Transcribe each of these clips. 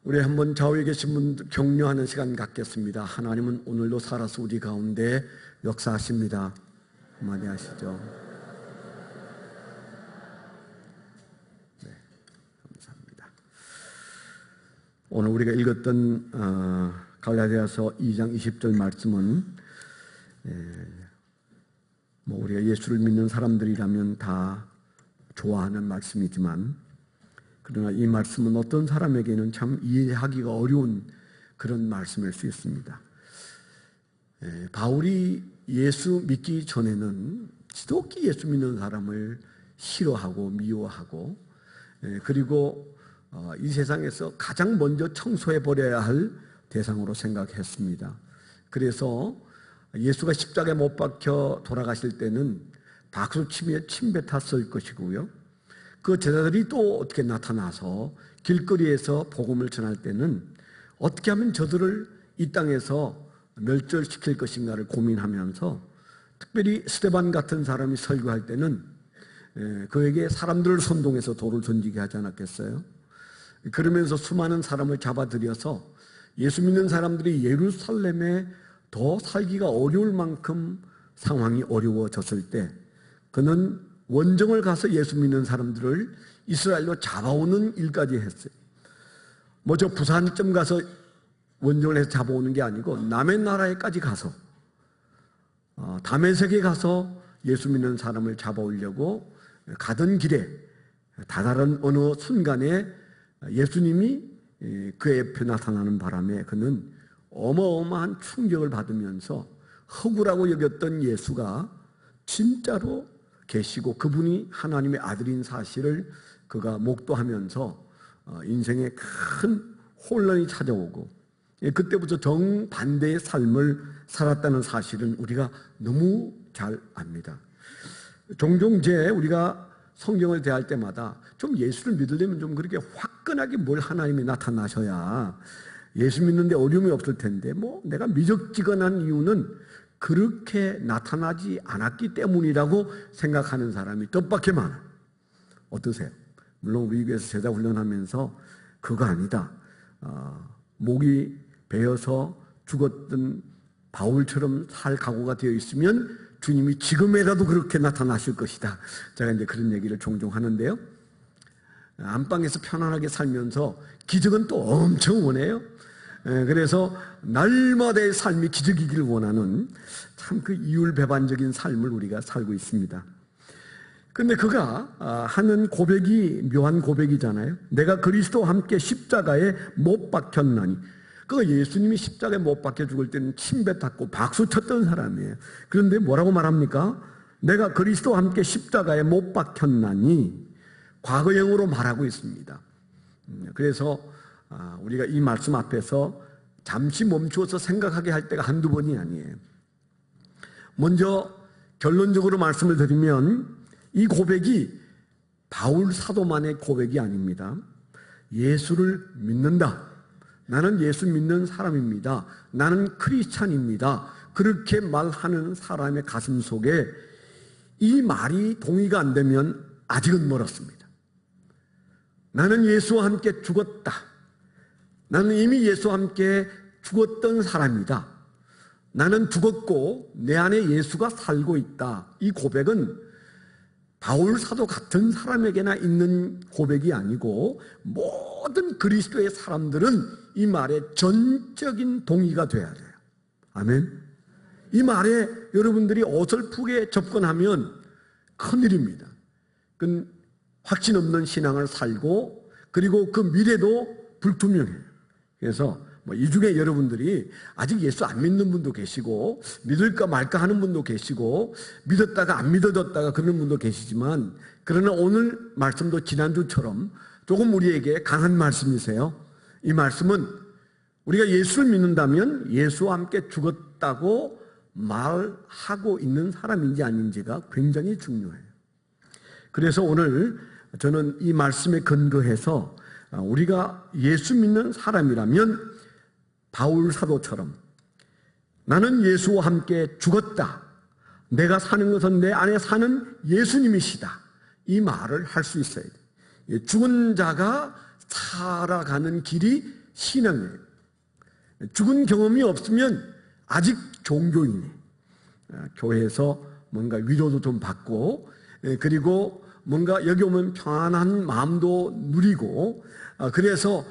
우리 한번 좌우에 계신 분들 격려하는 시간 갖겠습니다. 하나님은 오늘도 살아서 우리 가운데 역사하십니다. 한마디 하시죠. 네, 감사합니다. 오늘 우리가 읽었던 갈라디아서 2장 20절 말씀은 우리가 예수를 믿는 사람들이라면 다 좋아하는 말씀이지만, 그러나 이 말씀은 어떤 사람에게는 참 이해하기가 어려운 그런 말씀일 수 있습니다. 바울이 예수 믿기 전에는 지독히 예수 믿는 사람을 싫어하고 미워하고, 그리고 이 세상에서 가장 먼저 청소해버려야 할 대상으로 생각했습니다. 그래서 예수가 십자가에 못 박혀 돌아가실 때는 박수치며 침뱉었을 것이고요, 그 제자들이 또 어떻게 나타나서 길거리에서 복음을 전할 때는 어떻게 하면 저들을 이 땅에서 멸절시킬 것인가를 고민하면서, 특별히 스데반 같은 사람이 설교할 때는 그에게 사람들을 선동해서 돌을 던지게 하지 않았겠어요? 그러면서 수많은 사람을 잡아들여서 예수 믿는 사람들이 예루살렘에 더 살기가 어려울 만큼 상황이 어려워졌을 때 그는 원정을 가서 예수 믿는 사람들을 이스라엘로 잡아오는 일까지 했어요. 저 부산쯤 가서 원정을 해서 잡아오는 게 아니고 남의 나라에까지 가서, 다메섹에 가서 예수 믿는 사람을 잡아오려고 가던 길에 다다른 어느 순간에 예수님이 그 옆에 나타나는 바람에 그는 어마어마한 충격을 받으면서 허구라고 여겼던 예수가 진짜로 계시고 그분이 하나님의 아들인 사실을 그가 목도하면서 인생에 큰 혼란이 찾아오고, 그때부터 정반대의 삶을 살았다는 사실은 우리가 너무 잘 압니다. 종종 우리가 성경을 대할 때마다 좀 예수를 믿으려면 좀 그렇게 화끈하게 뭘 하나님이 나타나셔야 예수 믿는데 어려움이 없을 텐데, 내가 미적지근한 이유는 그렇게 나타나지 않았기 때문이라고 생각하는 사람이 뜻밖의 많아요. 어떠세요? 물론 우리 교회에서 제자 훈련하면서 그거 아니다, 목이 베어서 죽었던 바울처럼 살 각오가 되어 있으면 주님이 지금에라도 그렇게 나타나실 것이다. 제가 이제 그런 얘기를 종종 하는데요, 안방에서 편안하게 살면서 기적은 또 엄청 원해요. 그래서 날마다의 삶이 기적이기를 원하는 참 그 이율배반적인 삶을 우리가 살고 있습니다. 그런데 그가 하는 고백이 묘한 고백이잖아요. 내가 그리스도와 함께 십자가에 못 박혔나니. 그 예수님이 십자가에 못 박혀 죽을 때는 침뱉었고 박수 쳤던 사람이에요. 그런데 뭐라고 말합니까? 내가 그리스도와 함께 십자가에 못 박혔나니. 과거형으로 말하고 있습니다. 그래서 우리가 이 말씀 앞에서 잠시 멈추어서 생각하게 할 때가 한두 번이 아니에요. 먼저 결론적으로 말씀을 드리면 이 고백이 바울 사도만의 고백이 아닙니다. 예수를 믿는다, 나는 예수 믿는 사람입니다, 나는 크리스찬입니다, 그렇게 말하는 사람의 가슴 속에 이 말이 동의가 안 되면 아직은 멀었습니다. 나는 예수와 함께 죽었다, 나는 이미 예수와 함께 죽었던 사람이다, 나는 죽었고 내 안에 예수가 살고 있다. 이 고백은 바울 사도 같은 사람에게나 있는 고백이 아니고 모든 그리스도의 사람들은 이 말에 전적인 동의가 돼야 돼요. 아멘. 이 말에 여러분들이 어설프게 접근하면 큰일입니다. 그건 확신 없는 신앙을 살고, 그리고 그 미래도 불투명해요. 그래서 이 중에 여러분들이 아직 예수 안 믿는 분도 계시고, 믿을까 말까 하는 분도 계시고, 믿었다가 안 믿어졌다가 그런 분도 계시지만, 그러나 오늘 말씀도 지난주처럼 조금 우리에게 강한 말씀이세요. 이 말씀은 우리가 예수를 믿는다면 예수와 함께 죽었다고 말하고 있는 사람인지 아닌지가 굉장히 중요해요. 그래서 오늘 저는 이 말씀에 근거해서 우리가 예수 믿는 사람이라면 바울 사도처럼 나는 예수와 함께 죽었다, 내가 사는 것은 내 안에 사는 예수님이시다, 이 말을 할 수 있어야 돼요. 죽은 자가 살아가는 길이 신앙이에요. 죽은 경험이 없으면 아직 종교인이에요. 교회에서 뭔가 위로도 좀 받고, 그리고 뭔가 여기 오면 평안한 마음도 누리고, 그래서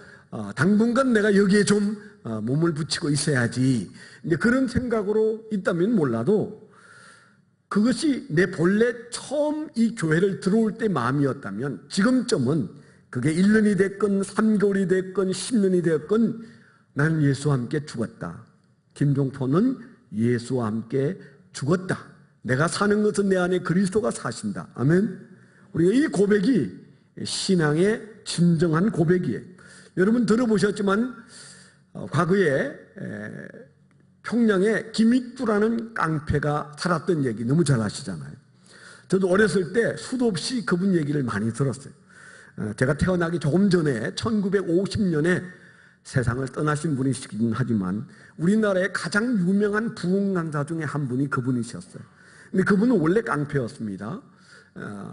당분간 내가 여기에 좀 몸을 붙이고 있어야지, 이제 그런 생각으로 있다면 몰라도, 그것이 내 본래 처음 이 교회를 들어올 때 마음이었다면 지금쯤은 그게 1년이 됐건 3개월이 됐건 10년이 됐건 나는 예수와 함께 죽었다. 김종포는 예수와 함께 죽었다. 내가 사는 것은 내 안에 그리스도가 사신다. 아멘. 우리가 이 고백이 신앙의 진정한 고백이에요. 여러분 들어보셨지만 과거에 평양에 김익두라는 깡패가 살았던 얘기 너무 잘 아시잖아요. 저도 어렸을 때 수도 없이 그분 얘기를 많이 들었어요. 제가 태어나기 조금 전에 1950년에 세상을 떠나신 분이시긴 하지만 우리나라의 가장 유명한 부흥강사 중에 한 분이 그분이셨어요. 근데 그분은 원래 깡패였습니다.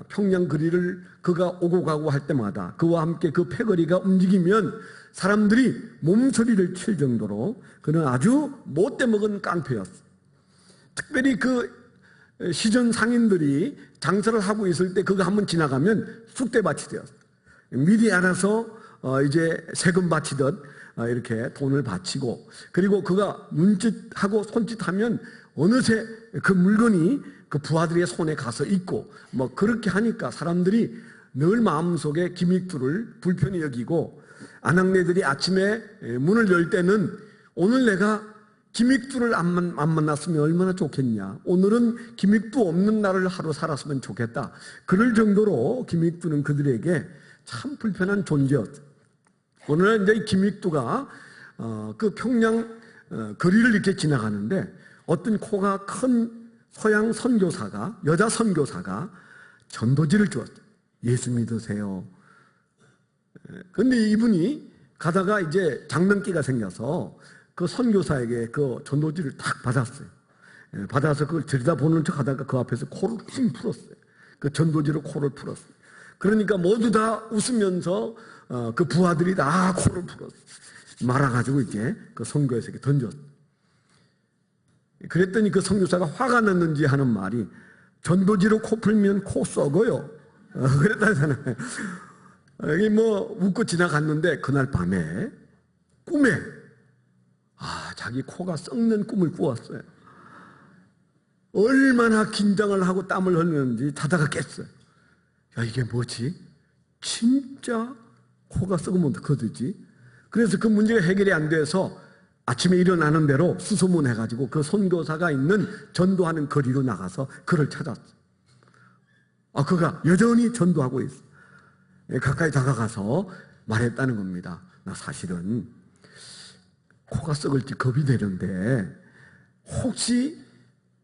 평양 거리를 그가 오고 가고 할 때마다 그와 함께 그 패거리가 움직이면 사람들이 몸소리를 칠 정도로 그는 아주 못돼 먹은 깡패였어요. 특별히 그 시전 상인들이 장사를 하고 있을 때 그거 한번 지나가면 쑥대밭이 되었어요. 미리 알아서 이제 세금 바치듯 이렇게 돈을 바치고, 그리고 그가 눈짓하고 손짓하면 어느새 그 물건이 그 부하들의 손에 가서 있고, 뭐 그렇게 하니까 사람들이 늘 마음속에 김익두를 불편히 여기고, 아낙네들이 아침에 문을 열 때는 오늘 내가 김익두를 안 만났으면 얼마나 좋겠냐, 오늘은 김익두 없는 날을 하루 살았으면 좋겠다, 그럴 정도로 김익두는 그들에게 참 불편한 존재였다. 오늘은 이제 김익두가 그 평양 거리를 이렇게 지나가는데 어떤 코가 큰 서양 선교사가, 여자 선교사가 전도지를 주었어요. 예수 믿으세요. 그런데 이분이 가다가 이제 장난기가 생겨서 그 선교사에게 그 전도지를 딱 받았어요. 받아서 그걸 들여다보는 척 하다가 그 앞에서 코를 찡 풀었어요. 그 전도지로 코를 풀었어요. 그러니까 모두 다 웃으면서 그 부하들이 다 코를 풀었어요. 말아가지고 이제 그 선교사에게 던졌어요. 그랬더니 그 선교사가 화가 났는지 하는 말이, 전도지로 코 풀면 코 썩어요. 그랬다잖아요. 여기 뭐 웃고 지나갔는데 그날 밤에 꿈에 자기 코가 썩는 꿈을 꾸었어요. 얼마나 긴장을 하고 땀을 흘렸는지 자다가 깼어요. 야, 이게 뭐지? 진짜 코가 썩으면 어떡하지? 그래서 그 문제가 해결이 안 돼서 아침에 일어나는 대로 수소문해가지고 그 선교사가 있는 전도하는 거리로 나가서 그를 찾았어요. 그가 여전히 전도하고 있어요. 가까이 다가가서 말했다는 겁니다. 나 사실은 코가 썩을지 겁이 되는데 혹시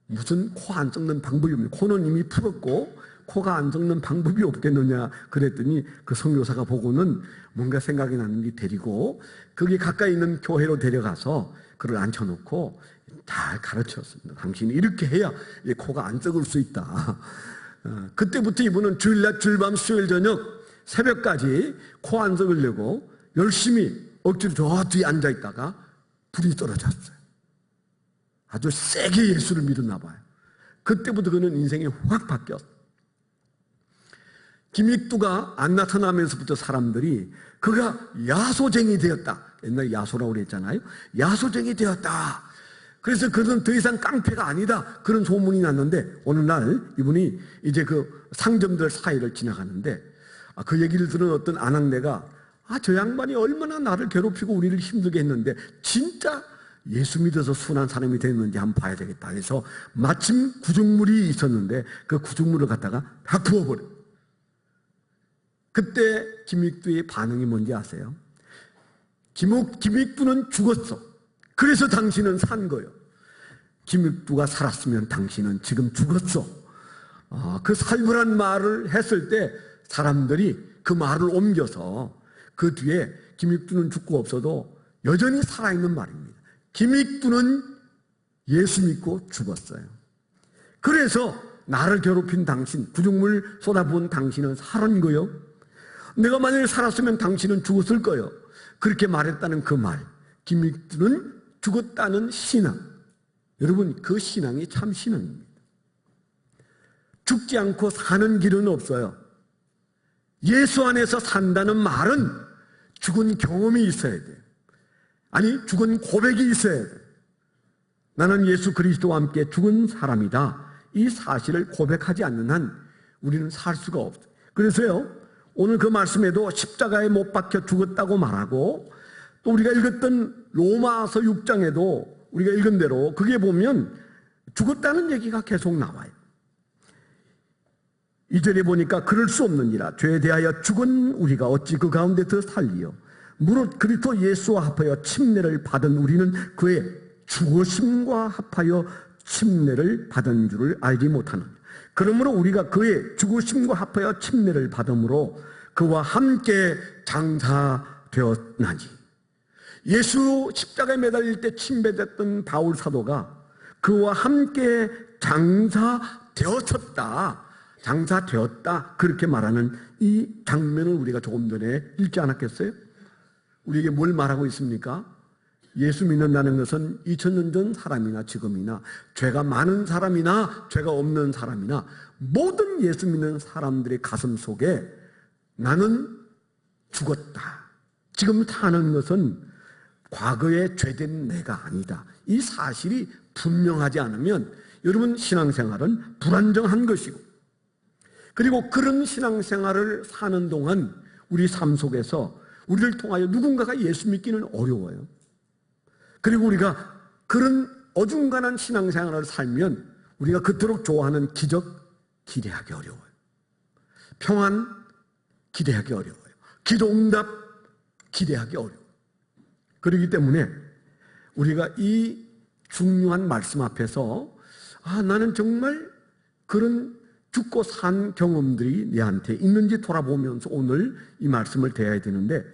무슨 코 안 썩는 방법이 없냐? 코는 이미 풀었고 코가 안 썩는 방법이 없겠느냐? 그랬더니 그 선교사가 보고는 뭔가 생각이 났는지 데리고 거기 가까이 있는 교회로 데려가서 그를 앉혀놓고 잘 가르쳤습니다. 당신이 이렇게 해야 이 코가 안 썩을 수 있다. 그때부터 이분은 주일날 주일밤 수요일 저녁 새벽까지 코 안 썩으려고 열심히 억지로 저 뒤에 앉아있다가 불이 떨어졌어요. 아주 세게 예수를 믿었나 봐요. 그때부터 그는 인생이 확 바뀌었어요. 김익두가 안 나타나면서부터 사람들이 그가 야소쟁이 되었다. 옛날에 야소라고 그랬잖아요. 야소쟁이 되었다. 그래서 그는 더 이상 깡패가 아니다, 그런 소문이 났는데 어느 날 이분이 이제 그 상점들 사이를 지나가는데 그 얘기를 들은 어떤 아낙네가 저 양반이 얼마나 나를 괴롭히고 우리를 힘들게 했는데 진짜 예수 믿어서 순한 사람이 됐는지 한번 봐야 되겠다 해서 마침 구죽물이 있었는데 그 구죽물을 갖다가 다 부어버려. 그때 김익두의 반응이 뭔지 아세요? 김익두는 죽었어. 그래서 당신은 산 거예요. 김익두가 살았으면 당신은 지금 죽었어. 그 살벌한 말을 했을 때 사람들이 그 말을 옮겨서 그 뒤에 김익두는 죽고 없어도 여전히 살아있는 말입니다. 김익두는 예수 믿고 죽었어요. 그래서 나를 괴롭힌 당신, 구죽물 쏟아부은 당신은 살은 거요. 내가 만약에 살았으면 당신은 죽었을 거요. 그렇게 말했다는 그 말. 김익두는 죽었다는 신앙. 여러분, 그 신앙이 참 신앙입니다. 죽지 않고 사는 길은 없어요. 예수 안에서 산다는 말은 죽은 경험이 있어야 돼요. 아니, 죽은 고백이 있어야 돼요. 나는 예수 그리스도와 함께 죽은 사람이다. 이 사실을 고백하지 않는 한 우리는 살 수가 없어요. 그래서요, 오늘 그 말씀에도 십자가에 못 박혀 죽었다고 말하고, 또 우리가 읽었던 로마서 6장에도 우리가 읽은 대로 그게 보면 죽었다는 얘기가 계속 나와요. 2절에 보니까 그럴 수 없느니라. 죄에 대하여 죽은 우리가 어찌 그 가운데 더 살리요. 무릇 그리스도 예수와 합하여 침례를 받은 우리는 그의 죽으심과 합하여 침례를 받은 줄을 알지 못하는. 그러므로 우리가 그의 죽으심과 합하여 침례를 받음으로 그와 함께 장사되었나니. 예수 십자가에 매달릴 때 침배됐던 바울 사도가 그와 함께 장사되었다 그렇게 말하는 이 장면을 우리가 조금 전에 읽지 않았겠어요? 우리에게 뭘 말하고 있습니까? 예수 믿는다는 것은 2000년 전 사람이나 지금이나 죄가 많은 사람이나 죄가 없는 사람이나 모든 예수 믿는 사람들의 가슴 속에 나는 죽었다. 지금 사는 것은 과거에 죄된 내가 아니다. 이 사실이 분명하지 않으면 여러분 신앙생활은 불안정한 것이고, 그리고 그런 신앙생활을 사는 동안 우리 삶 속에서 우리를 통하여 누군가가 예수 믿기는 어려워요. 그리고 우리가 그런 어중간한 신앙생활을 살면 우리가 그토록 좋아하는 기적 기대하기 어려워요. 평안 기대하기 어려워요. 기도응답 기대하기 어려워요. 그렇기 때문에 우리가 이 중요한 말씀 앞에서 나는 정말 그런 죽고 산 경험들이 내한테 있는지 돌아보면서 오늘 이 말씀을 대해야 되는데,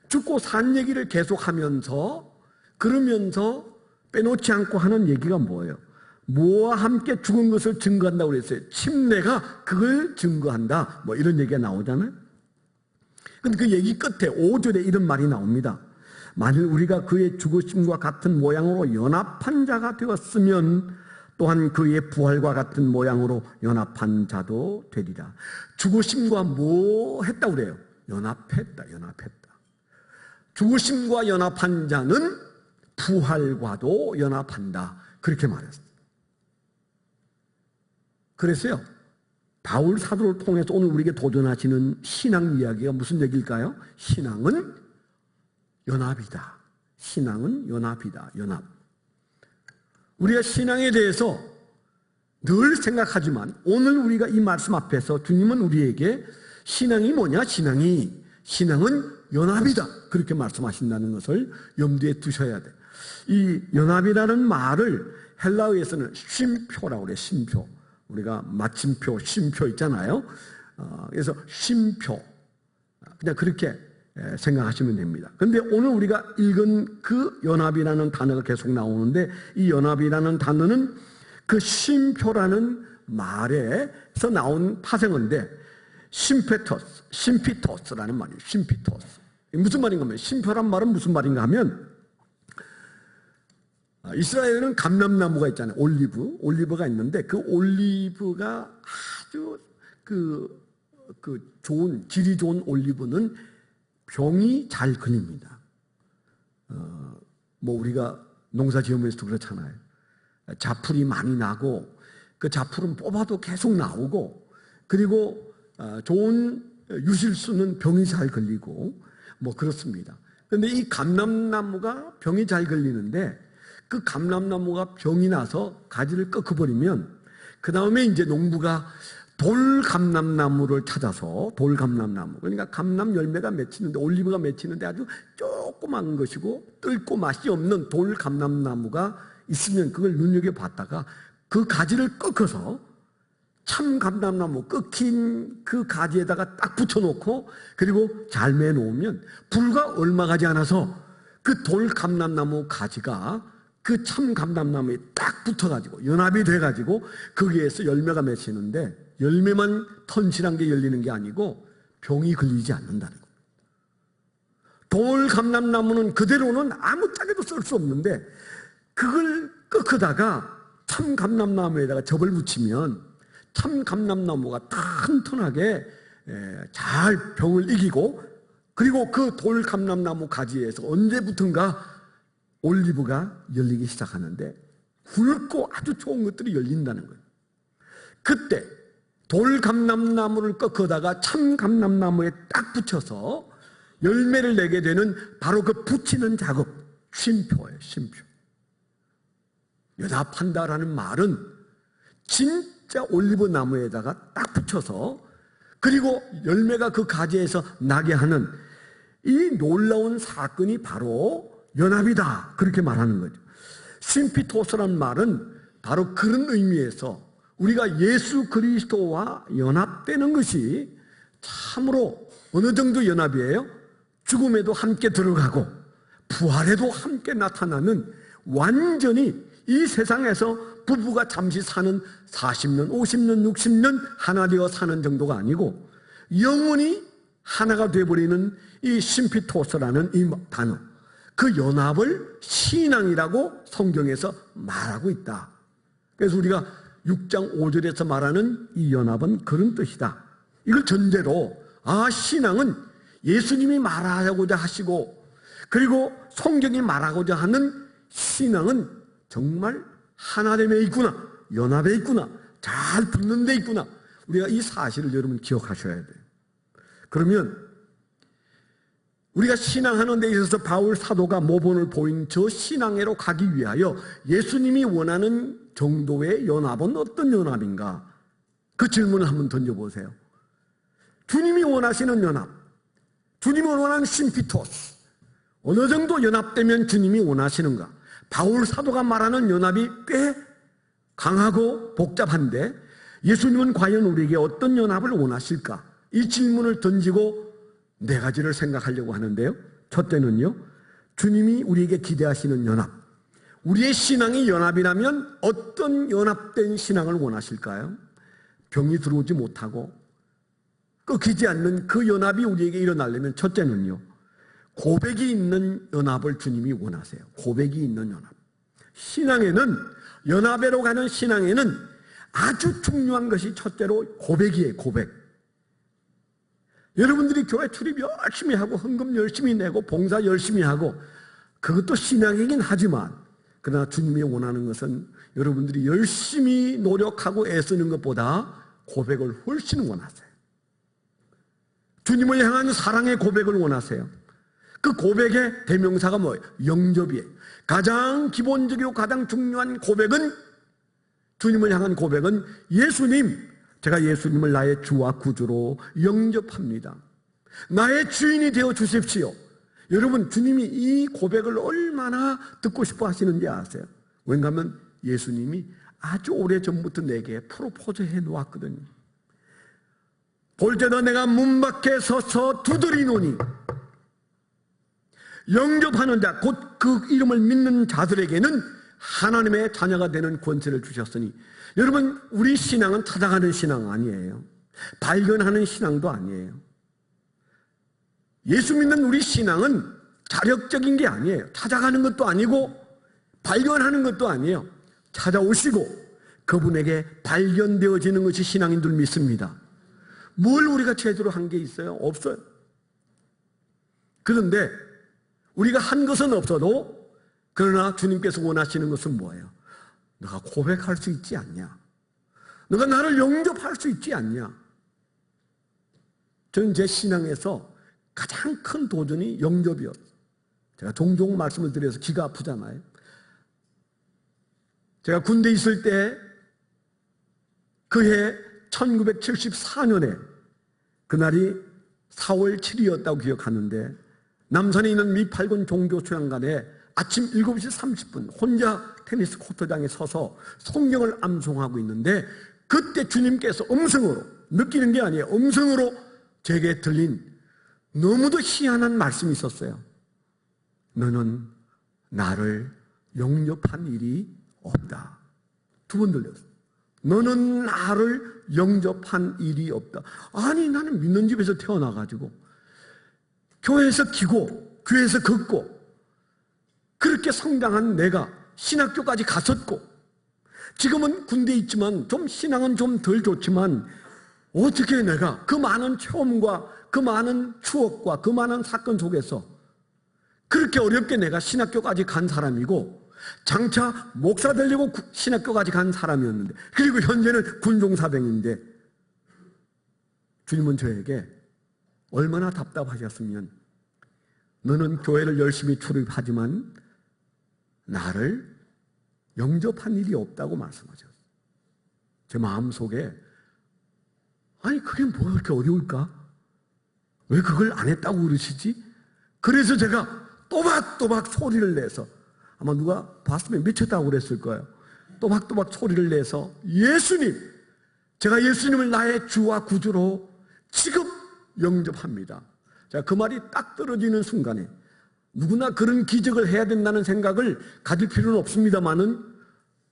죽고 산 얘기를 계속하면서 그러면서 빼놓지 않고 하는 얘기가 뭐예요? 뭐와 함께 죽은 것을 증거한다고 그랬어요. 침례가 그걸 증거한다. 뭐 이런 얘기가 나오잖아요. 근데 그 얘기 끝에 5절에 이런 말이 나옵니다. 만일 우리가 그의 죽으심과 같은 모양으로 연합한 자가 되었으면 또한 그의 부활과 같은 모양으로 연합한 자도 되리라. 죽으심과 뭐 했다고 그래요? 연합했다. 죽으심과 연합한 자는 부활과도 연합한다. 그렇게 말했어요. 그래서요, 바울 사도를 통해서 오늘 우리에게 도전하시는 신앙 이야기가 무슨 얘기일까요? 신앙은 연합이다. 신앙은 연합이다. 연합. 우리가 신앙에 대해서 늘 생각하지만 오늘 우리가 이 말씀 앞에서 주님은 우리에게 신앙이 뭐냐? 신앙은 연합이다. 그렇게 말씀하신다는 것을 염두에 두셔야 돼. 이 연합이라는 말을 헬라어에서는 쉼표라고 그래요. 쉼표. 우리가 마침표, 쉼표 있잖아요. 그래서 쉼표. 그냥 그렇게 생각하시면 됩니다. 그런데 오늘 우리가 읽은 그 연합이라는 단어가 계속 나오는데, 이 연합이라는 단어는 그 쉼표라는 말에서 나온 파생어인데, 심피토스라는 말이에요. 심피토스. 무슨 말인가 하면, 쉼표란 말은 무슨 말인가 하면, 이스라엘에는 감람나무가 있잖아요. 올리브가 있는데, 그 올리브가 아주 질이 좋은 올리브는 병이 잘 걸립니다. 우리가 농사 지으면서도 그렇잖아요. 자풀이 많이 나고, 그 자풀은 뽑아도 계속 나오고, 그리고 좋은 유실수는 병이 잘 걸리고, 그렇습니다. 그런데 이 감람나무가 병이 잘 걸리는데, 그 감람나무가 병이 나서 가지를 꺾어버리면, 그 다음에 이제 농부가 돌감람나무를 찾아서, 돌감람나무, 그러니까 감람 열매가 맺히는데, 올리브가 맺히는데 아주 조그만 것이고 뜰고 맛이 없는 돌감람나무가 있으면 그걸 눈여겨봤다가 그 가지를 꺾어서 참 감람나무 꺾인 그 가지에다가 딱 붙여놓고, 그리고 잘 매놓으면 불과 얼마 가지 않아서 그 돌감람나무 가지가 그 참 감람나무에 딱 붙어가지고 연합이 돼가지고 거기에서 열매가 맺히는데, 열매만 턴실한 게 열리는 게 아니고 병이 걸리지 않는다는 겁니다. 돌감람나무는 그대로는 아무짝에도 쓸 수 없는데 그걸 꺾다가 참감람나무에다가 접을 붙이면 참감람나무가 튼튼하게 잘 병을 이기고, 그리고 그 돌감람나무 가지에서 언제부턴가 올리브가 열리기 시작하는데 굵고 아주 좋은 것들이 열린다는 거예요. 그때 돌감람나무를 꺾어다가 참감람나무에 딱 붙여서 열매를 내게 되는 바로 그 붙이는 작업, 쉼표예요. 쉼표. 연합한다라는 말은 진짜 올리브 나무에다가 딱 붙여서, 그리고 열매가 그 가지에서 나게 하는 이 놀라운 사건이 바로 연합이다, 그렇게 말하는 거죠. 심피토스라는 말은 바로 그런 의미에서 우리가 예수 그리스도와 연합되는 것이 참으로 어느 정도 연합이에요? 죽음에도 함께 들어가고 부활에도 함께 나타나는, 완전히 이 세상에서 부부가 잠시 사는 40년, 50년, 60년 하나 되어 사는 정도가 아니고 영원히 하나가 되어버리는 이 심피토스라는 이 단어, 그 연합을 신앙이라고 성경에서 말하고 있다. 그래서 우리가 6장 5절에서 말하는 이 연합은 그런 뜻이다. 이걸 전제로 신앙은 예수님이 말하고자 하시고, 그리고 성경이 말하고자 하는 신앙은 정말 하나됨에 있구나, 연합에 있구나, 잘 붙는 데 있구나. 우리가 이 사실을 여러분 기억하셔야 돼요. 그러면 우리가 신앙하는 데 있어서 바울 사도가 모본을 보인 저 신앙회로 가기 위하여 예수님이 원하는 정도의 연합은 어떤 연합인가? 그 질문을 한번 던져보세요. 주님이 원하시는 연합, 주님이 원하는 심피토스, 어느 정도 연합되면 주님이 원하시는가? 바울 사도가 말하는 연합이 꽤 강하고 복잡한데 예수님은 과연 우리에게 어떤 연합을 원하실까? 이 질문을 던지고 네 가지를 생각하려고 하는데요. 첫째는요, 주님이 우리에게 기대하시는 연합. 우리의 신앙이 연합이라면 어떤 연합된 신앙을 원하실까요? 병이 들어오지 못하고 끊기지 않는 그 연합이 우리에게 일어나려면 첫째는요, 고백이 있는 연합을 주님이 원하세요. 고백이 있는 연합. 신앙에는, 연합으로 가는 신앙에는 아주 중요한 것이 첫째로 고백이에요. 고백. 여러분들이 교회 출입 열심히 하고 헌금 열심히 내고 봉사 열심히 하고 그것도 신앙이긴 하지만, 그러나 주님이 원하는 것은 여러분들이 열심히 노력하고 애쓰는 것보다 고백을 훨씬 원하세요. 주님을 향한 사랑의 고백을 원하세요. 그 고백의 대명사가 뭐예요? 영접이에요. 가장 기본적이고 가장 중요한 고백은, 주님을 향한 고백은 예수님, 제가 예수님을 나의 주와 구주로 영접합니다. 나의 주인이 되어 주십시오. 여러분, 주님이 이 고백을 얼마나 듣고 싶어 하시는지 아세요? 왜냐하면 예수님이 아주 오래전부터 내게 프로포즈 해 놓았거든요. 볼때도 내가 문 밖에 서서 두드리노니, 영접하는 자, 곧 그 이름을 믿는 자들에게는 하나님의 자녀가 되는 권세를 주셨으니, 여러분, 우리 신앙은 찾아가는 신앙 아니에요. 발견하는 신앙도 아니에요. 예수 믿는 우리 신앙은 자력적인 게 아니에요. 찾아가는 것도 아니고 발견하는 것도 아니에요. 찾아오시고 그분에게 발견되어지는 것이 신앙인 줄 믿습니다. 뭘 우리가 제대로 한 게 있어요? 없어요. 그런데 우리가 한 것은 없어도, 그러나 주님께서 원하시는 것은 뭐예요? 너가 고백할 수 있지 않냐? 너가 나를 영접할 수 있지 않냐? 저는 제 신앙에서 가장 큰 도전이 영접이었어요. 제가 종종 말씀을 드려서 기가 아프잖아요. 제가 군대 있을 때 그해 1974년에 그날이 4월 7일이었다고 기억하는데, 남산에 있는 미8군 종교수양관에 아침 7시 30분 혼자 테니스 코트장에 서서 성경을 암송하고 있는데, 그때 주님께서 음성으로, 느끼는 게 아니에요, 음성으로 제게 들린 너무도 희한한 말씀이 있었어요. 너는 나를 영접한 일이 없다. 2번 들렸어요. 너는 나를 영접한 일이 없다. 아니, 나는 믿는 집에서 태어나가지고 교회에서 기고 교회에서 걷고 그렇게 성장한 내가 신학교까지 갔었고 지금은 군대에 있지만 좀 신앙은 좀 덜 좋지만 어떻게 내가 그 많은 체험과 그 많은 추억과 그 많은 사건 속에서 그렇게 어렵게 내가 신학교까지 간 사람이고 장차 목사 되려고 신학교까지 간 사람이었는데 그리고 현재는 군종사병인데 주님은 저에게 얼마나 답답하셨으면 너는 교회를 열심히 출입하지만 나를 영접한 일이 없다고 말씀하셨어요. 제 마음속에 아니 그게 뭐가 그렇게 어려울까? 왜 그걸 안 했다고 그러시지? 그래서 제가 또박또박 소리를 내서 아마 누가 봤으면 미쳤다고 그랬을 거예요. 또박또박 소리를 내서 예수님, 제가 예수님을 나의 주와 구주로 지금 영접합니다. 자, 그 말이 딱 떨어지는 순간에 누구나 그런 기적을 해야 된다는 생각을 가질 필요는 없습니다만은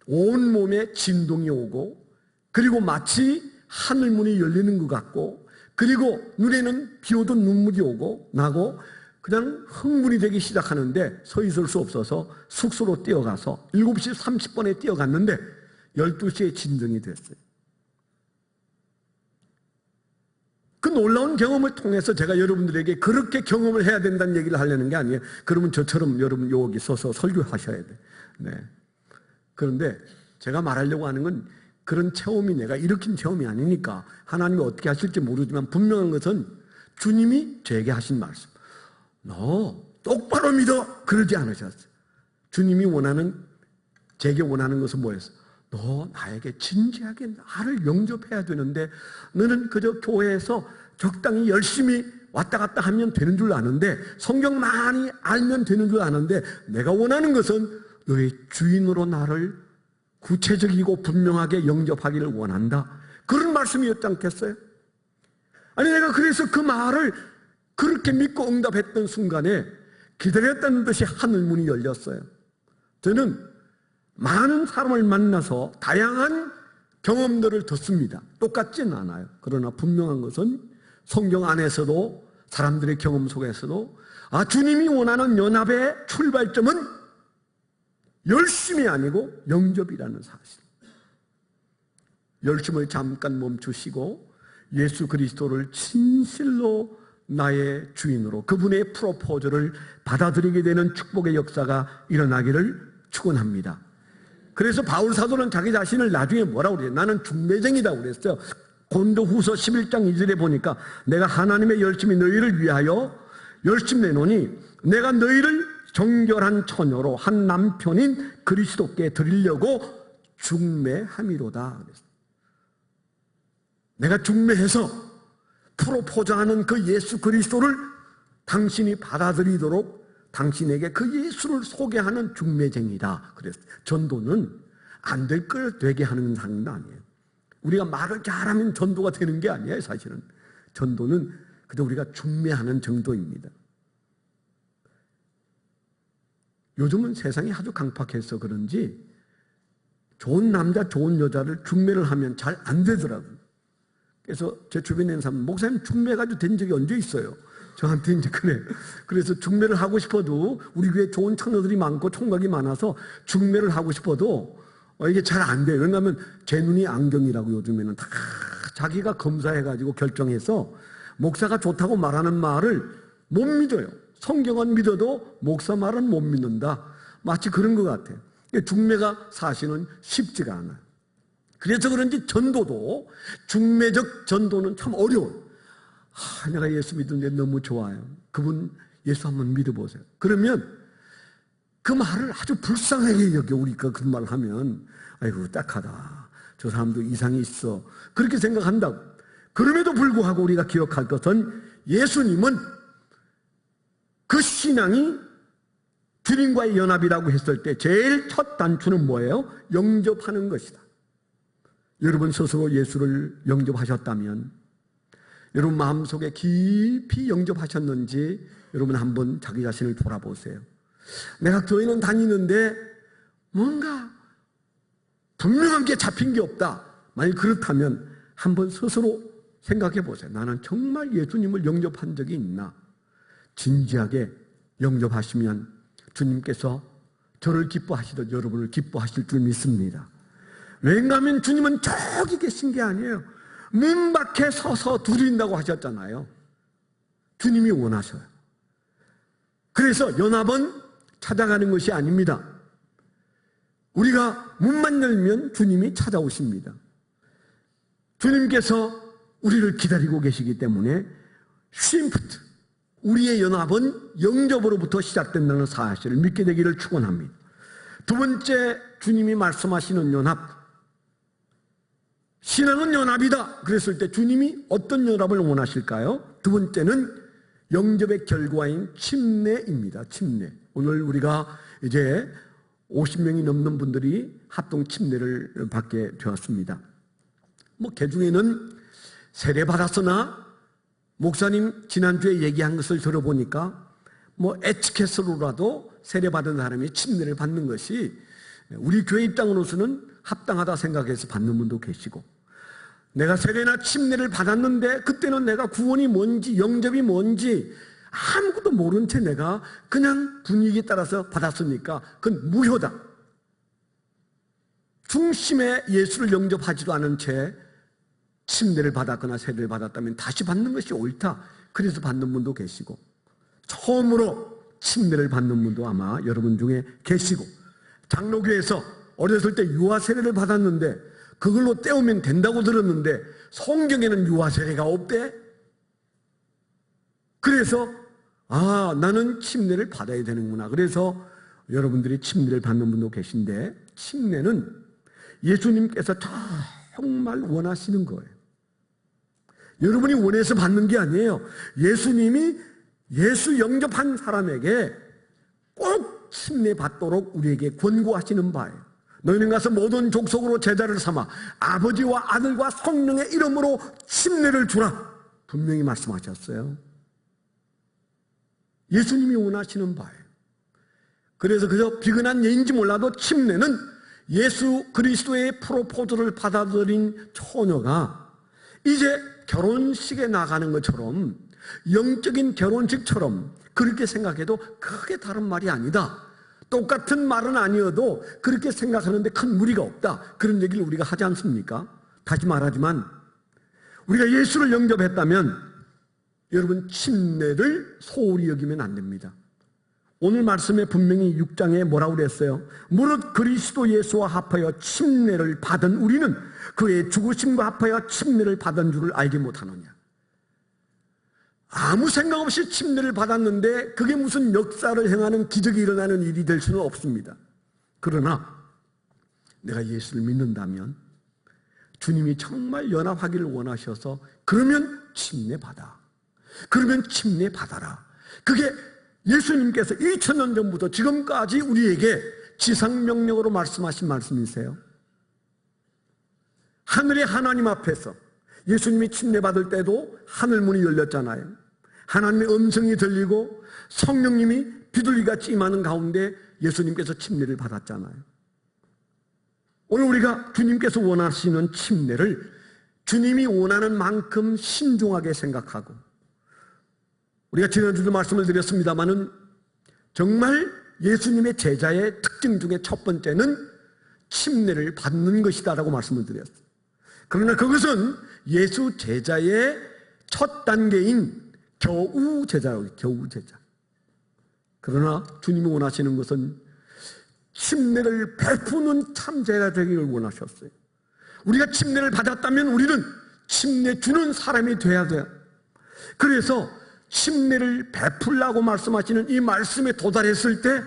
온몸에 진동이 오고 그리고 마치 하늘문이 열리는 것 같고 그리고 눈에는 비 오던 눈물이 오고 나고 그냥 흥분이 되기 시작하는데 서 있을 수 없어서 숙소로 뛰어가서 7시 30분에 뛰어갔는데 12시에 진정이 됐어요. 그 놀라운 경험을 통해서 제가 여러분들에게 그렇게 경험을 해야 된다는 얘기를 하려는 게 아니에요. 그러면 저처럼 여러분 여기 서서 설교하셔야 돼. 네. 그런데 제가 말하려고 하는 건 그런 체험이 내가 일으킨 체험이 아니니까 하나님이 어떻게 하실지 모르지만 분명한 것은 주님이 저에게 하신 말씀. 너 똑바로 믿어. 그러지 않으셨어요. 주님이 제게 원하는 것은 뭐였어요? 너 나에게 진지하게 나를 영접해야 되는데 너는 그저 교회에서 적당히 열심히 왔다 갔다 하면 되는 줄 아는데 성경 많이 알면 되는 줄 아는데 내가 원하는 것은 너의 주인으로 나를 구체적이고 분명하게 영접하기를 원한다. 그런 말씀이었지 않겠어요? 아니 내가 그래서 그 말을 그렇게 믿고 응답했던 순간에 기다렸다는 듯이 하늘문이 열렸어요. 저는 많은 사람을 만나서 다양한 경험들을 듣습니다. 똑같지는 않아요. 그러나 분명한 것은 성경 안에서도 사람들의 경험 속에서도 주님이 원하는 연합의 출발점은 열심이 아니고 영접이라는 사실. 열심을 잠깐 멈추시고 예수 그리스도를 진실로 나의 주인으로 그분의 프로포즈를 받아들이게 되는 축복의 역사가 일어나기를 축원합니다. 그래서 바울 사도는 자기 자신을 나중에 뭐라고 그래요? 나는 중매쟁이다 그랬어요. 고린도후서 11장 2절에 보니까 내가 하나님의 열심히 너희를 위하여 열심 내노니 내가 너희를 정결한 처녀로 한 남편인 그리스도께 드리려고 중매함이로다 그랬어요. 내가 중매해서 프로포즈하는 그 예수 그리스도를 당신이 받아들이도록 당신에게 그 예수를 소개하는 중매쟁이다 그랬어요. 전도는 안 될 걸 되게 하는 상도 아니에요. 우리가 말을 잘하면 전도가 되는 게 아니에요. 사실은 전도는 그저 우리가 중매하는 정도입니다. 요즘은 세상이 아주 강팍해서 그런지 좋은 남자 좋은 여자를 중매를 하면 잘 안 되더라고요. 그래서 제 주변에 있는 사람 목사님 중매가지고 된 적이 언제 있어요? 저한테 이제 그래. 그래서 중매를 하고 싶어도 우리 교회 좋은 처녀들이 많고 총각이 많아서 중매를 하고 싶어도 이게 잘 안 돼요. 왜냐하면 제 눈이 안경이라고 요즘에는 다 자기가 검사해가지고 결정해서 목사가 좋다고 말하는 말을 못 믿어요. 성경은 믿어도 목사 말은 못 믿는다. 마치 그런 것 같아요. 중매가 사실은 쉽지가 않아요. 그래서 그런지 전도도 중매적 전도는 참 어려워요. 내가 예수 믿는데 너무 좋아요. 그분 예수 한번 믿어보세요. 그러면 그 말을 아주 불쌍하게 여겨. 우리가 그 말을 하면 아이고 딱하다. 저 사람도 이상이 있어. 그렇게 생각한다고. 그럼에도 불구하고 우리가 기억할 것은 예수님은 그 신앙이 주님과의 연합이라고 했을 때 제일 첫 단추는 뭐예요? 영접하는 것이다. 여러분 스스로 예수를 영접하셨다면 여러분 마음속에 깊이 영접하셨는지 여러분 한번 자기 자신을 돌아보세요. 내가 교회는 다니는데 뭔가 분명한 게 잡힌 게 없다. 만약 그렇다면 한번 스스로 생각해 보세요. 나는 정말 예수님을 영접한 적이 있나? 진지하게 영접하시면 주님께서 저를 기뻐하시듯 여러분을 기뻐하실 줄 믿습니다. 왜냐하면 주님은 저기 계신 게 아니에요. 문 밖에 서서 두드린다고 하셨잖아요. 주님이 원하셔요. 그래서 연합은 찾아가는 것이 아닙니다. 우리가 문만 열면 주님이 찾아오십니다. 주님께서 우리를 기다리고 계시기 때문에 쉬프트, 우리의 연합은 영접으로부터 시작된다는 사실을 믿게 되기를 축원합니다. 두 번째, 주님이 말씀하시는 연합, 신앙은 연합이다 그랬을 때 주님이 어떤 연합을 원하실까요? 두 번째는 영접의 결과인 침례입니다. 침례. 오늘 우리가 이제 50명이 넘는 분들이 합동 침례를 받게 되었습니다. 개중에는 세례 받았으나 목사님 지난주에 얘기한 것을 들어보니까 에티켓으로라도 세례 받은 사람이 침례를 받는 것이 우리 교회 입장으로서는 합당하다 생각해서 받는 분도 계시고, 내가 세례나 침례를 받았는데 그때는 내가 구원이 뭔지 영접이 뭔지 아무것도 모른 채 내가 그냥 분위기에 따라서 받았으니까 그건 무효다. 중심에 예수를 영접하지도 않은 채 침례를 받았거나 세례를 받았다면 다시 받는 것이 옳다. 그래서 받는 분도 계시고, 처음으로 침례를 받는 분도 아마 여러분 중에 계시고, 장로교에서 어렸을 때 유아세례를 받았는데 그걸로 때우면 된다고 들었는데 성경에는 유아세례가 없대. 그래서 나는 침례를 받아야 되는구나. 그래서 여러분들이 침례를 받는 분도 계신데, 침례는 예수님께서 정말 원하시는 거예요. 여러분이 원해서 받는 게 아니에요. 예수님이 예수 영접한 사람에게 꼭 침례 받도록 우리에게 권고하시는 바예요. 너희는 가서 모든 족속으로 제자를 삼아 아버지와 아들과 성령의 이름으로 침례를 주라. 분명히 말씀하셨어요. 예수님이 원하시는 바예요. 그래서 그저 비근한 예인지 몰라도 침례는 예수 그리스도의 프로포즈를 받아들인 처녀가 이제 결혼식에 나가는 것처럼, 영적인 결혼식처럼 그렇게 생각해도 크게 다른 말이 아니다. 똑같은 말은 아니어도 그렇게 생각하는데 큰 무리가 없다. 그런 얘기를 우리가 하지 않습니까? 다시 말하지만 우리가 예수를 영접했다면 여러분 침례를 소홀히 여기면 안 됩니다. 오늘 말씀에 분명히 6장에 뭐라고 그랬어요? 무릇 그리스도 예수와 합하여 침례를 받은 우리는 그의 죽으심과 합하여 침례를 받은 줄을 알지 못하느냐. 아무 생각 없이 침례를 받았는데 그게 무슨 역사를 행하는 기적이 일어나는 일이 될 수는 없습니다. 그러나 내가 예수를 믿는다면 주님이 정말 연합하기를 원하셔서 그러면 침례 받아. 그러면 침례 받아라. 그게 예수님께서 2000년 전부터 지금까지 우리에게 지상명령으로 말씀하신 말씀이세요. 하늘의 하나님 앞에서 예수님이 침례 받을 때도 하늘문이 열렸잖아요. 하나님의 음성이 들리고 성령님이 비둘기같이 임하는 가운데 예수님께서 침례를 받았잖아요. 오늘 우리가 주님께서 원하시는 침례를 주님이 원하는 만큼 신중하게 생각하고, 우리가 지난주도 말씀을 드렸습니다마는 정말 예수님의 제자의 특징 중에 첫 번째는 침례를 받는 것이다라고 말씀을 드렸어요. 그러나 그것은 예수 제자의 첫 단계인 겨우 제자라고, 겨우 제자. 그러나 주님이 원하시는 것은 침례를 베푸는 참 제자 되기를 원하셨어요. 우리가 침례를 받았다면 우리는 침례 주는 사람이 돼야 돼요. 그래서 침례를 베풀라고 말씀하시는 이 말씀에 도달했을 때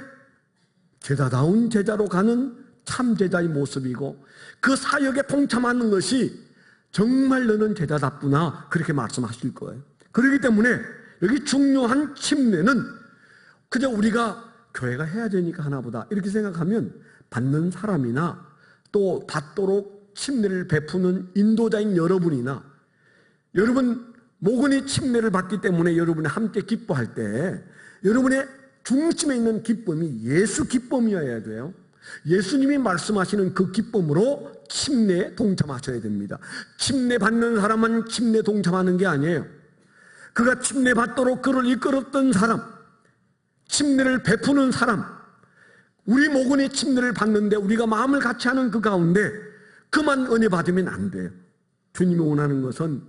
제자다운 제자로 가는 참 제자의 모습이고, 그 사역에 동참하는 것이 정말 너는 제자답구나, 그렇게 말씀하실 거예요. 그렇기 때문에 여기 중요한 침례는 그저 우리가 교회가 해야 되니까 하나보다 이렇게 생각하면 받는 사람이나 또 받도록 침례를 베푸는 인도자인 여러분이나, 여러분 모근이 침례를 받기 때문에 여러분이 함께 기뻐할 때 여러분의 중심에 있는 기쁨이 예수 기쁨이어야 돼요. 예수님이 말씀하시는 그 기쁨으로 침례에 동참하셔야 됩니다. 침례 받는 사람은 침례 동참하는 게 아니에요. 그가 침례 받도록 그를 이끌었던 사람, 침례를 베푸는 사람, 우리 모근의 침례를 받는데 우리가 마음을 같이 하는 그 가운데 그만 은혜 받으면 안 돼요. 주님이 원하는 것은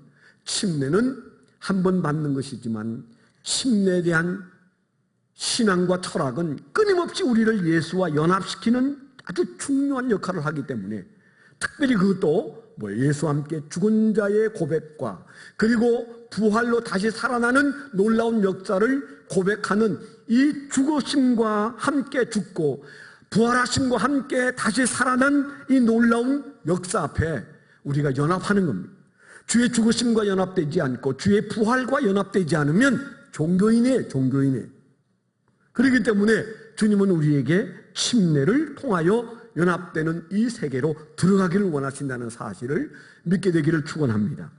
침례는 한 번 받는 것이지만 침례에 대한 신앙과 철학은 끊임없이 우리를 예수와 연합시키는 아주 중요한 역할을 하기 때문에 특별히 그것도 예수와 함께 죽은 자의 고백과 그리고 부활로 다시 살아나는 놀라운 역사를 고백하는 이 죽으심과 함께 죽고 부활하심과 함께 다시 살아난 이 놀라운 역사 앞에 우리가 연합하는 겁니다. 주의 죽으심과 연합되지 않고 주의 부활과 연합되지 않으면 종교인이에요. 종교인이에요. 그렇기 때문에 주님은 우리에게 침례를 통하여 연합되는 이 세계로 들어가기를 원하신다는 사실을 믿게 되기를 축원합니다.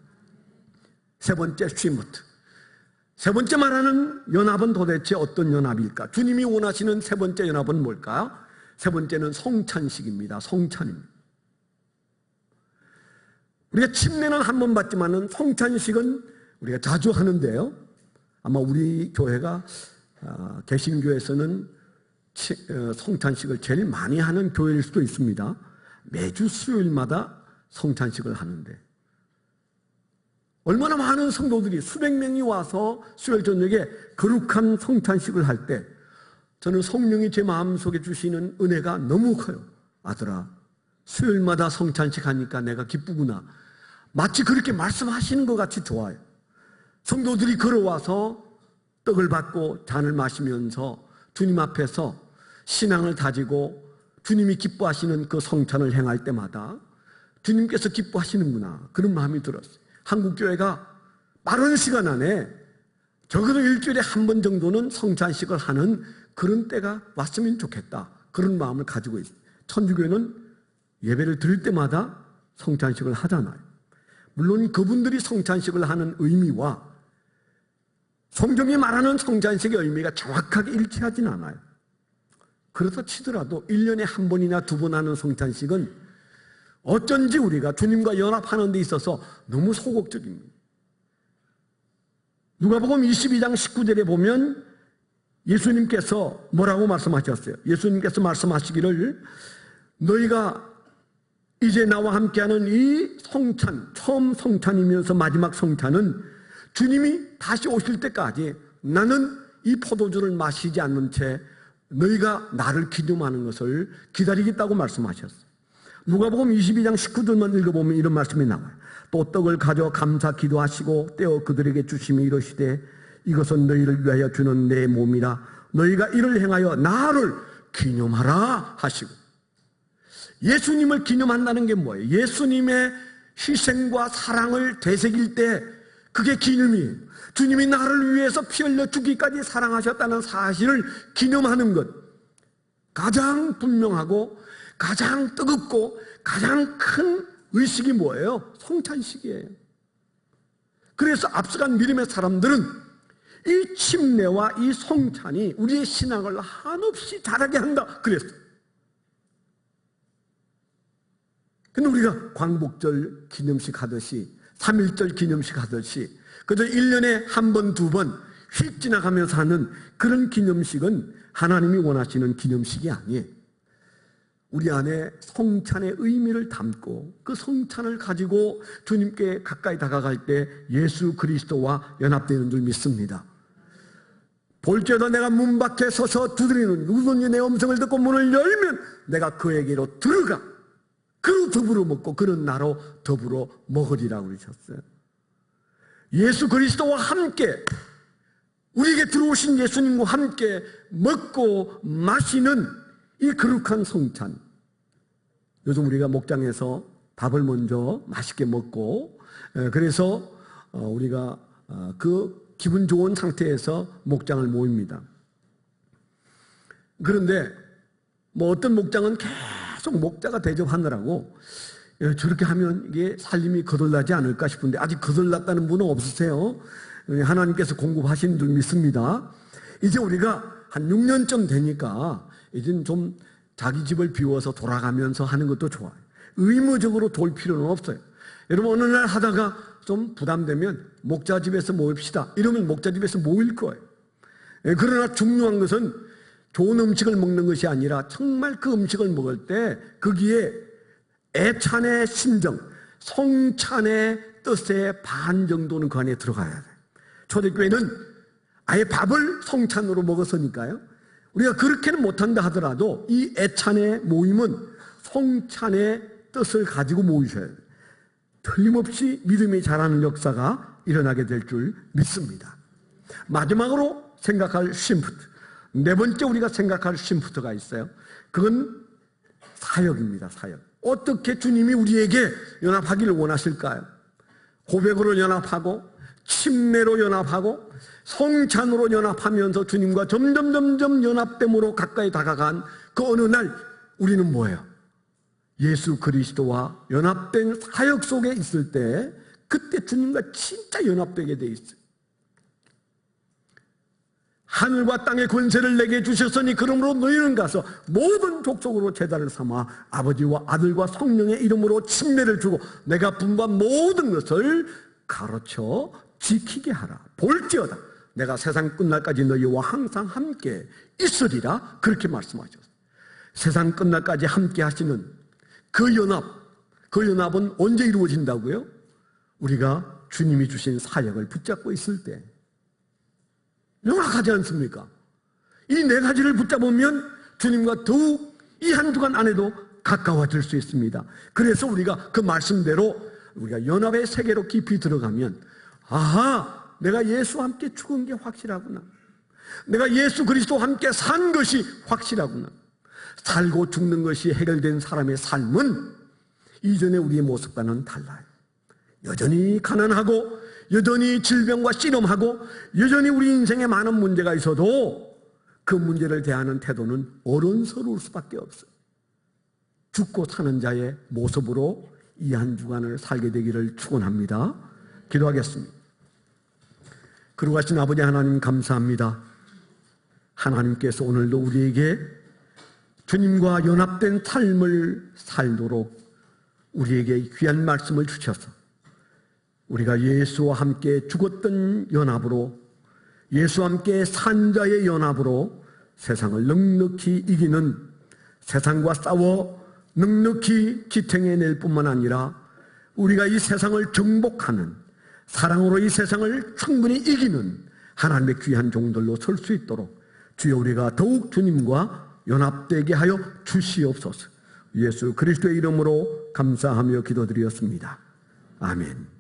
세 번째, 쉬무트. 세 번째 말하는 연합은 도대체 어떤 연합일까? 주님이 원하시는 세 번째 연합은 뭘까요? 세 번째는 성찬식입니다. 성찬입니다. 우리가 침례는 한 번 받지만은 성찬식은 우리가 자주 하는데요. 아마 우리 교회가 개신교에서는 성찬식을 제일 많이 하는 교회일 수도 있습니다. 매주 수요일마다 성찬식을 하는데 얼마나 많은 성도들이 수백 명이 와서 수요일 저녁에 거룩한 성찬식을 할 때 저는 성령이 제 마음속에 주시는 은혜가 너무 커요. 아들아, 수요일마다 성찬식 하니까 내가 기쁘구나. 마치 그렇게 말씀하시는 것 같이 좋아요. 성도들이 걸어와서 떡을 받고 잔을 마시면서 주님 앞에서 신앙을 다지고 주님이 기뻐하시는 그 성찬을 행할 때마다 주님께서 기뻐하시는구나, 그런 마음이 들었어요. 한국교회가 빠른 시간 안에 적어도 일주일에 한 번 정도는 성찬식을 하는 그런 때가 왔으면 좋겠다, 그런 마음을 가지고 있어요. 천주교는 예배를 드릴 때마다 성찬식을 하잖아요. 물론 그분들이 성찬식을 하는 의미와 성경이 말하는 성찬식의 의미가 정확하게 일치하진 않아요. 그렇다 치더라도 1년에 한 번이나 두 번 하는 성찬식은 어쩐지 우리가 주님과 연합하는 데 있어서 너무 소극적입니다. 누가복음 22장 19절에 보면 예수님께서 뭐라고 말씀하셨어요? 예수님께서 말씀하시기를 너희가 이제 나와 함께하는 이 성찬, 처음 성찬이면서 마지막 성찬은 주님이 다시 오실 때까지 나는 이 포도주를 마시지 않는 채 너희가 나를 기념하는 것을 기다리겠다고 말씀하셨어요. 누가복음 22장 19절만 읽어보면 이런 말씀이 나와요. 또 떡을 가져 감사 기도하시고 떼어 그들에게 주시며 이러시되 이것은 너희를 위하여 주는 내 몸이라 너희가 이를 행하여 나를 기념하라 하시고. 예수님을 기념한다는 게 뭐예요? 예수님의 희생과 사랑을 되새길 때 그게 기념이에요. 주님이 나를 위해서 피 흘려 죽기까지 사랑하셨다는 사실을 기념하는 것, 가장 분명하고 가장 뜨겁고 가장 큰 의식이 뭐예요? 성찬식이에요. 그래서 앞서간 믿음의 사람들은 이 침례와 이 성찬이 우리의 신앙을 한없이 자라게 한다 그랬어요. 근데 우리가 광복절 기념식 하듯이 3.1절 기념식 하듯이 그저 1년에 한 번, 두 번 휙 지나가면서 하는 그런 기념식은 하나님이 원하시는 기념식이 아니에요. 우리 안에 성찬의 의미를 담고 그 성찬을 가지고 주님께 가까이 다가갈 때 예수 그리스도와 연합되는 줄 믿습니다. 볼지어다 내가 문 밖에 서서 두드리는 누구든지 내 음성을 듣고 문을 열면 내가 그에게로 들어가 그로 더불어 먹고 그는 나로 더불어 먹으리라고 그러셨어요. 예수 그리스도와 함께 우리에게 들어오신 예수님과 함께 먹고 마시는 이 거룩한 성찬. 요즘 우리가 목장에서 밥을 먼저 맛있게 먹고 그래서 우리가 그 기분 좋은 상태에서 목장을 모입니다. 그런데 뭐 어떤 목장은 계속 목자가 대접하느라고 저렇게 하면 이게 살림이 거덜나지 않을까 싶은데 아직 거덜났다는 분은 없으세요? 하나님께서 공급하신 줄 믿습니다. 이제 우리가 한 6년쯤 되니까 이제 좀 자기 집을 비워서 돌아가면서 하는 것도 좋아요. 의무적으로 돌 필요는 없어요. 여러분 어느 날 하다가 좀 부담되면 목자 집에서 모입시다 이러면 목자 집에서 모일 거예요. 그러나 중요한 것은 좋은 음식을 먹는 것이 아니라 정말 그 음식을 먹을 때 거기에 애찬의 심정, 성찬의 뜻의 반 정도는 그 안에 들어가야 돼요. 초대교회는 아예 밥을 성찬으로 먹었으니까요. 우리가 그렇게는 못한다 하더라도 이 애찬의 모임은 성찬의 뜻을 가지고 모이셔야 돼요. 틀림없이 믿음이 자라는 역사가 일어나게 될 줄 믿습니다. 마지막으로 생각할 시프트, 네 번째 우리가 생각할 시프트가 있어요. 그건 사역입니다. 사역. 어떻게 주님이 우리에게 연합하기를 원하실까요? 고백으로 연합하고 침례로 연합하고 성찬으로 연합하면서 주님과 점점 연합됨으로 가까이 다가간 그 어느 날 우리는 뭐예요? 예수 그리스도와 연합된 사역 속에 있을 때 그때 주님과 진짜 연합되게 돼 있어요. 하늘과 땅의 권세를 내게 주셨으니 그러므로 너희는 가서 모든 족속으로 제자를 삼아 아버지와 아들과 성령의 이름으로 침례를 주고 내가 분부한 모든 것을 가르쳐 지키게 하라. 볼지어다 내가 세상 끝날까지 너희와 항상 함께 있으리라. 그렇게 말씀하셨어요. 세상 끝날까지 함께 하시는 그 연합은 언제 이루어진다고요? 우리가 주님이 주신 사역을 붙잡고 있을 때 명확하지 않습니까? 이 네 가지를 붙잡으면 주님과 더욱 이 한 주간 안에도 가까워질 수 있습니다. 그래서 우리가 그 말씀대로 우리가 연합의 세계로 깊이 들어가면 아하, 내가 예수와 함께 죽은 게 확실하구나. 내가 예수 그리스도와 함께 산 것이 확실하구나. 살고 죽는 것이 해결된 사람의 삶은 이전의 우리의 모습과는 달라요. 여전히 가난하고 여전히 질병과 씨름하고 여전히 우리 인생에 많은 문제가 있어도 그 문제를 대하는 태도는 어른스러울 수밖에 없어요. 죽고 사는 자의 모습으로 이 한 주간을 살게 되기를 축원합니다. 기도하겠습니다. 거룩하신 아버지 하나님 감사합니다. 하나님께서 오늘도 우리에게 주님과 연합된 삶을 살도록 우리에게 귀한 말씀을 주셔서 우리가 예수와 함께 죽었던 연합으로 예수와 함께 산 자의 연합으로 세상을 넉넉히 이기는, 세상과 싸워 넉넉히 지탱해낼 뿐만 아니라 우리가 이 세상을 정복하는, 사랑으로 이 세상을 충분히 이기는 하나님의 귀한 종들로 설 수 있도록 주여 우리가 더욱 주님과 연합되게 하여 주시옵소서. 예수 그리스도의 이름으로 감사하며 기도드렸습니다. 아멘.